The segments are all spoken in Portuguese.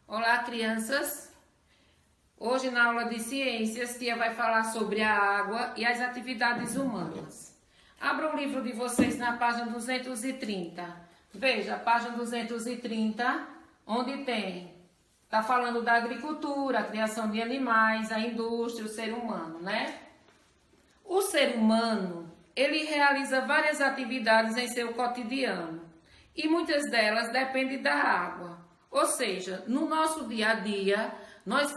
Olá, crianças! Hoje na aula de ciências, tia vai falar sobre a água e as atividades humanas. Abra o livro de vocês na página 230. Veja, a página 230, onde está falando da agricultura, a criação de animais, a indústria, o ser humano, né? O ser humano, ele realiza várias atividades em seu cotidiano e muitas delas dependem da água. Ou seja, no nosso dia a dia, nós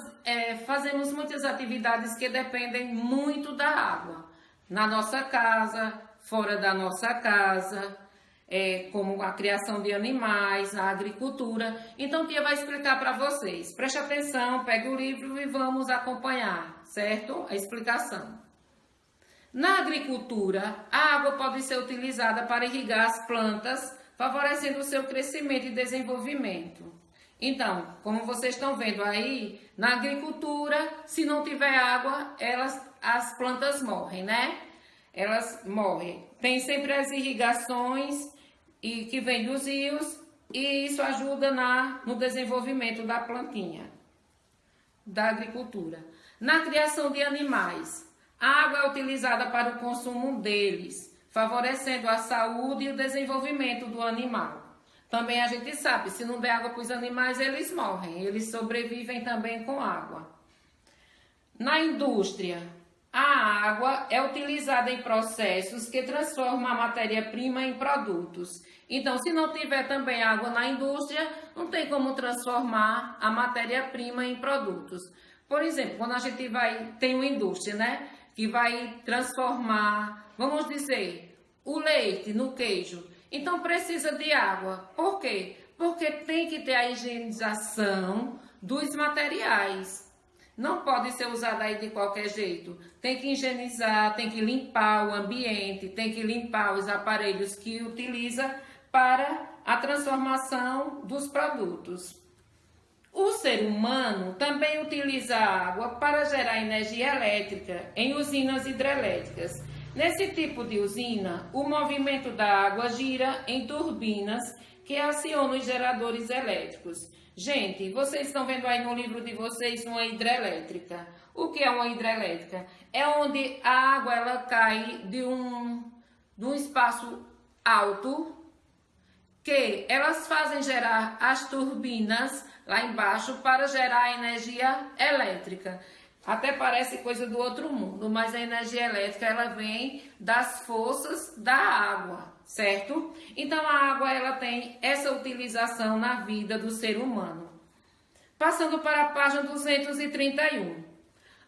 fazemos muitas atividades que dependem muito da água. Na nossa casa, fora da nossa casa, como a criação de animais, a agricultura. Então, tia vai explicar para vocês. Preste atenção, pegue o livro e vamos acompanhar, certo? A explicação. Na agricultura, a água pode ser utilizada para irrigar as plantas, favorecendo o seu crescimento e desenvolvimento. Então, como vocês estão vendo aí, na agricultura, se não tiver água, as plantas morrem, né? Elas morrem. Tem sempre as irrigações que vêm dos rios e isso ajuda no desenvolvimento da plantinha, da agricultura. Na criação de animais, a água é utilizada para o consumo deles, favorecendo a saúde e o desenvolvimento do animal. Também a gente sabe, se não der água para os animais, eles morrem. Eles sobrevivem também com água. Na indústria, a água é utilizada em processos que transformam a matéria-prima em produtos. Então, se não tiver também água na indústria, não tem como transformar a matéria-prima em produtos. Por exemplo, quando a gente tem uma indústria, né, que vai transformar, vamos dizer, o leite no queijo. Então precisa de água. Por quê? Porque tem que ter a higienização dos materiais. Não pode ser usado aí de qualquer jeito. Tem que higienizar, tem que limpar o ambiente, tem que limpar os aparelhos que utiliza para a transformação dos produtos. O ser humano também utiliza a água para gerar energia elétrica em usinas hidrelétricas. Nesse tipo de usina, o movimento da água gira em turbinas que acionam os geradores elétricos. Gente, vocês estão vendo aí no livro de vocês uma hidrelétrica. O que é uma hidrelétrica? É onde a água ela cai de um espaço alto que elas fazem gerar as turbinas lá embaixo para gerar energia elétrica. Até parece coisa do outro mundo, mas a energia elétrica ela vem das forças da água, certo? Então a água ela tem essa utilização na vida do ser humano. Passando para a página 231.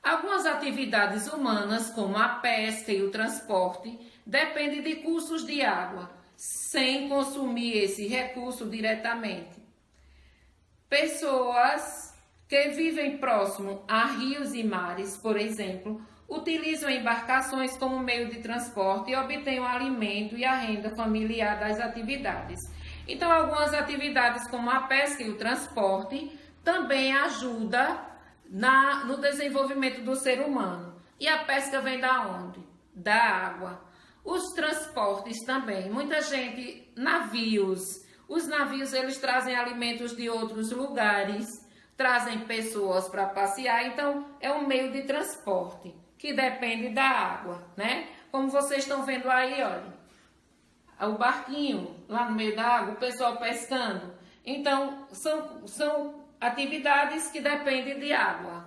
Algumas atividades humanas, como a pesca e o transporte, dependem de cursos de água, sem consumir esse recurso diretamente. Pessoas que vivem próximo a rios e mares, por exemplo, utilizam embarcações como meio de transporte e obtêm o alimento e a renda familiar das atividades. Então, algumas atividades como a pesca e o transporte também ajudam no desenvolvimento do ser humano. E a pesca vem da onde? Da água. Os transportes também. Muita gente, os navios eles trazem alimentos de outros lugares, trazem pessoas para passear, então é um meio de transporte que depende da água, né? Como vocês estão vendo aí, olha, o barquinho lá no meio da água, o pessoal pescando. Então, são atividades que dependem de água.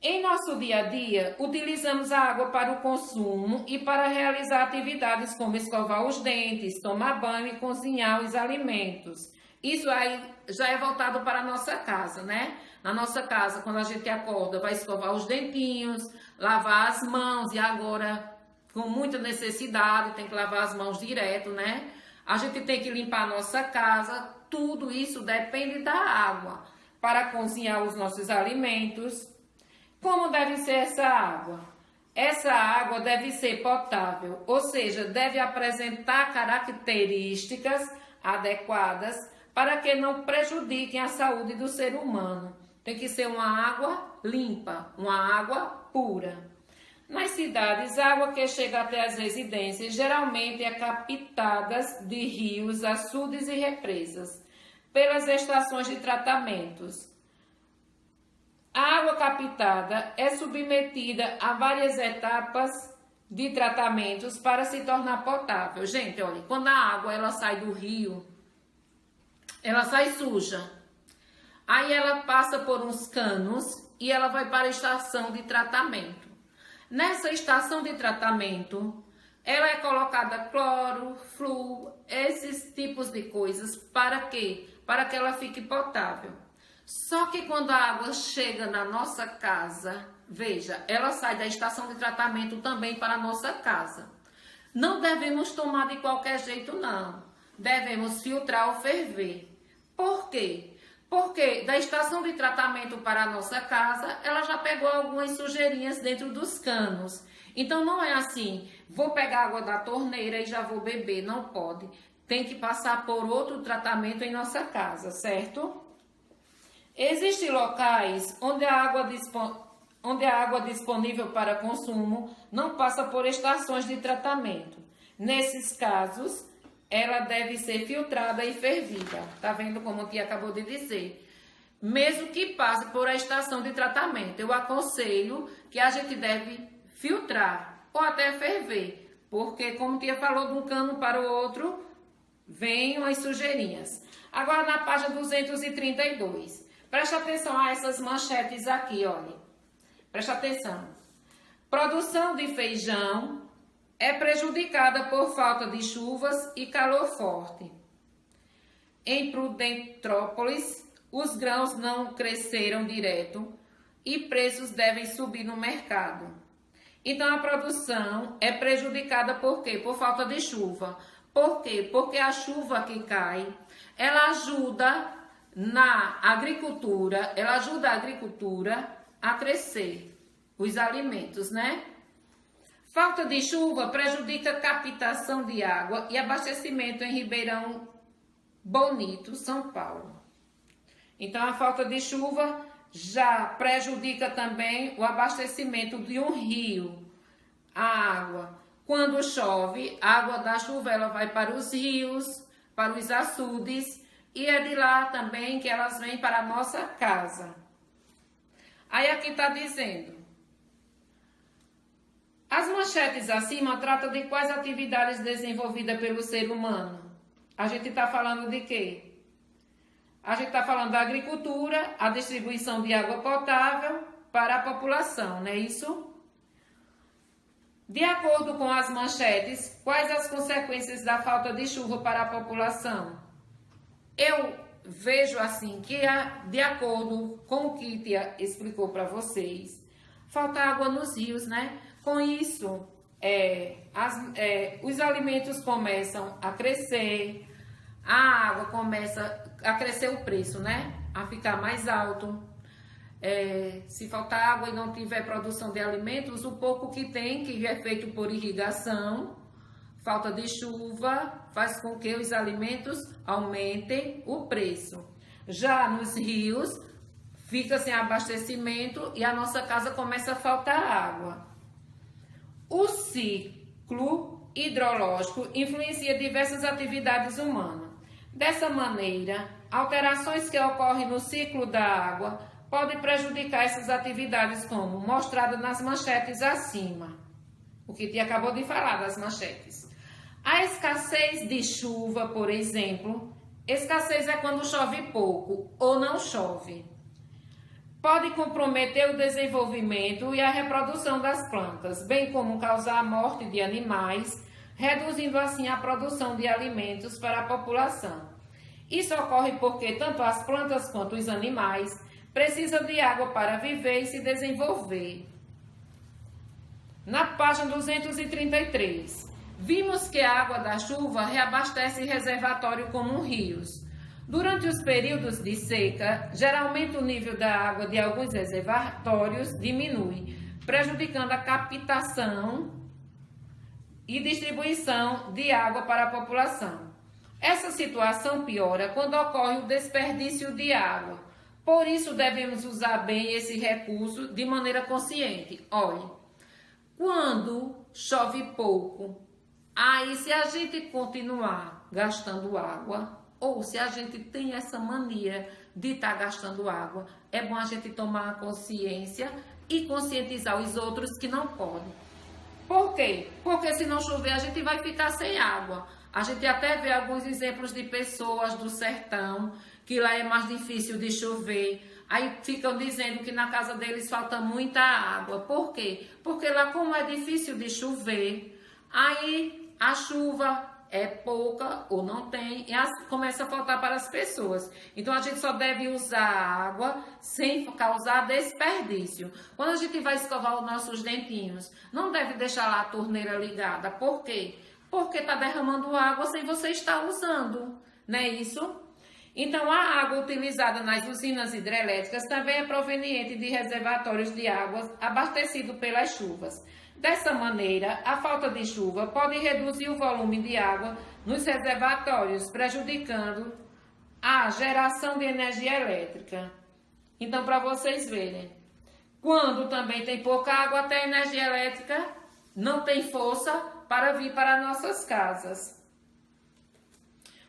Em nosso dia a dia, utilizamos a água para o consumo e para realizar atividades como escovar os dentes, tomar banho e cozinhar os alimentos. Isso aí já é voltado para a nossa casa, né? Na nossa casa, quando a gente acorda, vai escovar os dentinhos, lavar as mãos e agora, com muita necessidade, tem que lavar as mãos direto, né? A gente tem que limpar a nossa casa, tudo isso depende da água para cozinhar os nossos alimentos. Como deve ser essa água? Essa água deve ser potável, ou seja, deve apresentar características adequadas para que não prejudiquem a saúde do ser humano. Tem que ser uma água limpa, uma água pura. Nas cidades, a água que chega até as residências geralmente é captada de rios, açudes e represas. pelas estações de tratamentos. A água captada é submetida a várias etapas de tratamentos para se tornar potável. Gente, olha, quando a água ela sai do rio, ela sai suja. Aí ela passa por uns canos e ela vai para a estação de tratamento. Nessa estação de tratamento, ela é colocada cloro, flúor, esses tipos de coisas. Para quê? Para que ela fique potável. Só que quando a água chega na nossa casa, veja, ela sai da estação de tratamento também para a nossa casa. Não devemos tomar de qualquer jeito, não. Devemos filtrar ou ferver. Por quê? Porque da estação de tratamento para a nossa casa, ela já pegou algumas sujeirinhas dentro dos canos. Então não é assim, vou pegar água da torneira e já vou beber, não pode. Tem que passar por outro tratamento em nossa casa, certo? Existem locais onde a água disponível para consumo não passa por estações de tratamento. Nesses casos, ela deve ser filtrada e fervida. Tá vendo como a tia acabou de dizer? Mesmo que passe por a estação de tratamento, eu aconselho que a gente deve filtrar ou até ferver. Porque, como a tia falou, de um cano para o outro, vêm as sujeirinhas. Agora, na página 232. Presta atenção a essas manchetes aqui, olha. Presta atenção. Produção de feijão é prejudicada por falta de chuvas e calor forte. Em Prudentrópolis, os grãos não cresceram direto e preços devem subir no mercado. Então, a produção é prejudicada por quê? Por falta de chuva. Por quê? Porque a chuva que cai, ela ajuda na agricultura, ela ajuda a agricultura a crescer os alimentos, né? Falta de chuva prejudica a captação de água e abastecimento em Ribeirão Bonito, São Paulo. Então, a falta de chuva já prejudica também o abastecimento de um rio, a água. Quando chove, a água da chuva ela vai para os rios, para os açudes, e é de lá também que elas vêm para a nossa casa. Aí aqui está dizendo, as manchetes acima tratam de quais atividades desenvolvidas pelo ser humano. A gente está falando de quê? A gente está falando da agricultura, a distribuição de água potável para a população, não é isso? De acordo com as manchetes, quais as consequências da falta de chuva para a população? Eu vejo assim que, de acordo com o que Tia explicou para vocês, falta água nos rios, né? Com isso, os alimentos começam a crescer, a água começa a crescer o preço, né? A ficar mais alto. Se faltar água e não tiver produção de alimentos, o pouco que tem, que é feito por irrigação, falta de chuva, faz com que os alimentos aumentem o preço. Já nos rios, fica sem abastecimento e a nossa casa começa a faltar água. O ciclo hidrológico influencia diversas atividades humanas. Dessa maneira, alterações que ocorrem no ciclo da água podem prejudicar essas atividades, como mostrado nas manchetes acima. O que Tia acabou de falar das manchetes. A escassez de chuva, por exemplo, escassez é quando chove pouco ou não chove. Pode comprometer o desenvolvimento e a reprodução das plantas, bem como causar a morte de animais, reduzindo assim a produção de alimentos para a população. Isso ocorre porque tanto as plantas quanto os animais precisam de água para viver e se desenvolver. Na página 233, vimos que a água da chuva reabastece reservatório como rios. Durante os períodos de seca, geralmente o nível da água de alguns reservatórios diminui, prejudicando a captação e distribuição de água para a população. Essa situação piora quando ocorre o desperdício de água. Por isso, devemos usar bem esse recurso de maneira consciente. Olha, quando chove pouco, aí se a gente continuar gastando água, Ou se a gente tem essa mania de estar gastando água, é bom a gente tomar consciência e conscientizar os outros que não podem. Por quê? Porque se não chover, a gente vai ficar sem água. A gente até vê alguns exemplos de pessoas do sertão, que lá é mais difícil de chover. Aí ficam dizendo que na casa deles falta muita água. Por quê? Porque lá, como é difícil de chover, aí a chuva é pouca ou não tem e começa a faltar para as pessoas. Então a gente só deve usar água sem causar desperdício. Quando a gente vai escovar os nossos dentinhos, não deve deixar lá a torneira ligada. Por quê? Porque está derramando água sem você estar usando, não é isso? Então a água utilizada nas usinas hidrelétricas também é proveniente de reservatórios de águas abastecidos pelas chuvas. Dessa maneira, a falta de chuva pode reduzir o volume de água nos reservatórios, prejudicando a geração de energia elétrica. Então, para vocês verem, quando também tem pouca água, até a energia elétrica não tem força para vir para nossas casas.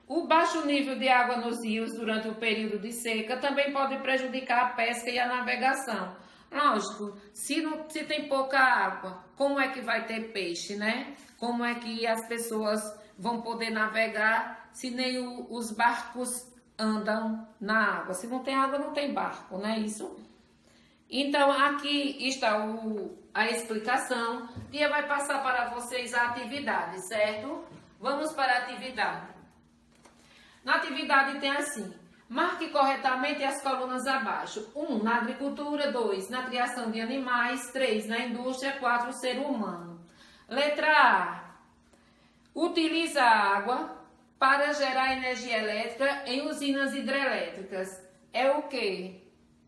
O baixo nível de água nos rios durante o período de seca também pode prejudicar a pesca e a navegação. Lógico, se tem pouca água, como é que vai ter peixe, né? Como é que as pessoas vão poder navegar se nem os barcos andam na água? Se não tem água, não tem barco, não é isso? Então, aqui está a explicação. Tia vai passar para vocês a atividade, certo? Vamos para a atividade. Na atividade tem assim: marque corretamente as colunas abaixo. 1. Na agricultura. 2. Na criação de animais. 3. Na indústria. 4. Ser humano. Letra A. Utiliza a água para gerar energia elétrica em usinas hidrelétricas. É o quê?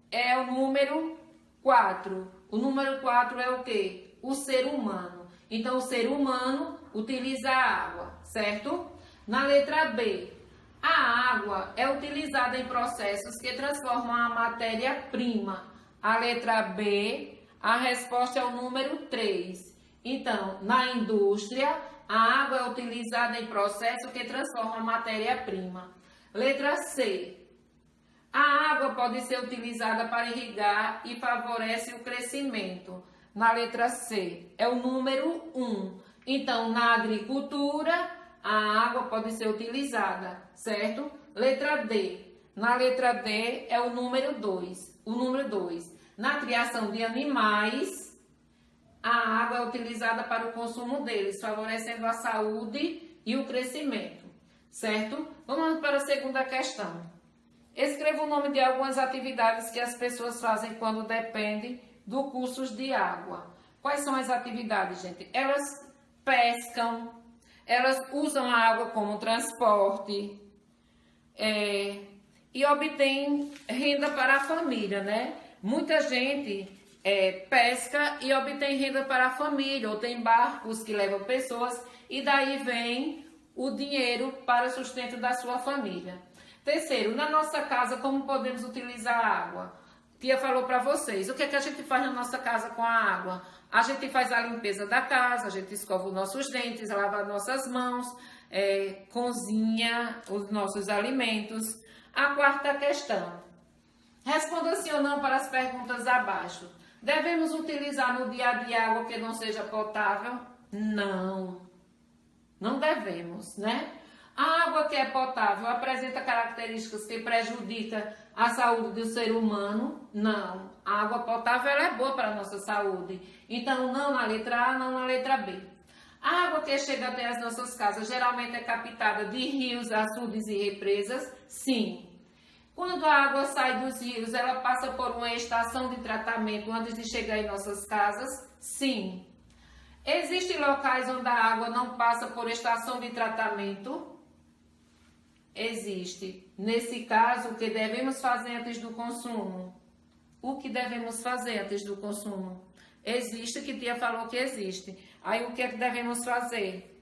É o número 4. O número 4 é o quê? O ser humano. Então, o ser humano utiliza a água, certo? Na letra B. A água é utilizada em processos que transformam a matéria-prima. A letra B, a resposta é o número 3. Então, na indústria, a água é utilizada em processo que transforma a matéria-prima. Letra C. A água pode ser utilizada para irrigar e favorece o crescimento. Na letra C, é o número 1. Então, na agricultura, a água pode ser utilizada, certo? Letra D. Na letra D é o número 2. O número 2. Na criação de animais, a água é utilizada para o consumo deles, favorecendo a saúde e o crescimento, certo? Vamos para a segunda questão. Escreva o nome de algumas atividades que as pessoas fazem quando dependem do curso de água. Quais são as atividades, gente? Elas pescam, elas usam a água como transporte e obtêm renda para a família, né? Muita gente pesca e obtém renda para a família, ou tem barcos que levam pessoas e daí vem o dinheiro para o sustento da sua família. Terceiro, na nossa casa, como podemos utilizar a água? Tia falou para vocês, o que é que a gente faz na nossa casa com a água? A gente faz a limpeza da casa, a gente escova os nossos dentes, lava as nossas mãos, cozinha os nossos alimentos. A quarta questão. Responda sim ou não para as perguntas abaixo. Devemos utilizar no dia a dia água que não seja potável? Não. Não devemos, né? A água que é potável apresenta características que prejudicam a saúde do ser humano? Não. A água potável ela é boa para a nossa saúde. Então, não na letra A, não na letra B. A água que chega até as nossas casas geralmente é captada de rios, açudes e represas? Sim. Quando a água sai dos rios, ela passa por uma estação de tratamento antes de chegar em nossas casas? Sim. Existem locais onde a água não passa por estação de tratamento? Existe. Nesse caso, o que devemos fazer antes do consumo? O que devemos fazer antes do consumo? Existe, que tia falou que existe. Aí, o que é que devemos fazer?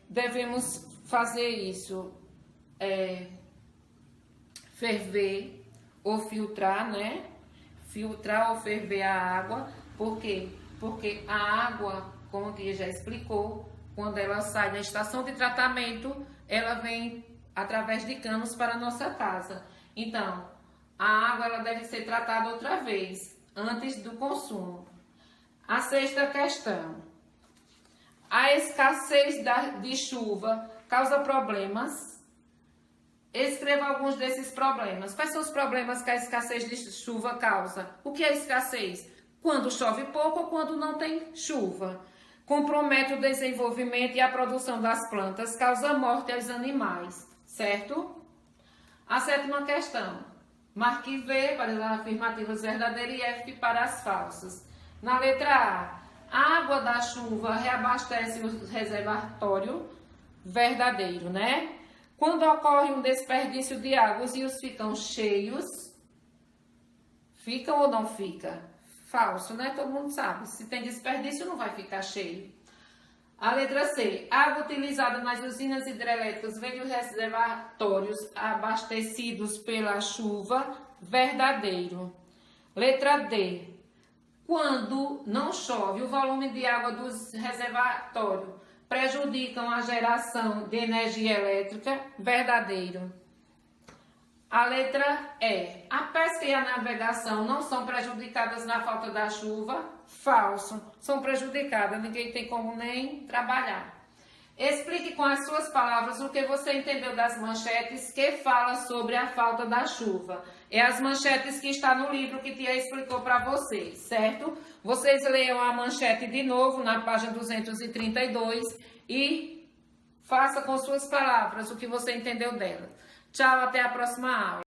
Devemos fazer isso. Ferver ou filtrar, né? Filtrar ou ferver a água. Por quê? Porque a água, como a tia já explicou, quando ela sai da estação de tratamento, ela vem através de canos para a nossa casa. Então, a água ela deve ser tratada outra vez, antes do consumo. A sexta questão. A escassez de chuva causa problemas? Escreva alguns desses problemas. Quais são os problemas que a escassez de chuva causa? O que é escassez? Quando chove pouco ou quando não tem chuva. Compromete o desenvolvimento e a produção das plantas, causa morte aos animais, certo? A sétima questão. Marque V para as afirmativas verdadeiras e F para as falsas. Na letra A água da chuva reabastece o reservatório, verdadeiro, né? Quando ocorre um desperdício de água, os rios ficam cheios. Ficam ou não fica? Falso, né? Todo mundo sabe. Se tem desperdício, não vai ficar cheio. A letra C. Água utilizada nas usinas hidrelétricas vem dos reservatórios abastecidos pela chuva, verdadeiro. Letra D. Quando não chove, o volume de água dos reservatórios prejudicam a geração de energia elétrica, verdadeiro. A letra E. A pesca e a navegação não são prejudicadas na falta da chuva, falso. São prejudicadas, ninguém tem como nem trabalhar. Explique com as suas palavras o que você entendeu das manchetes que fala sobre a falta da chuva. É as manchetes que está no livro que Tia explicou para vocês, certo? Vocês leiam a manchete de novo na página 232 e faça com suas palavras o que você entendeu dela. Tchau, até a próxima aula.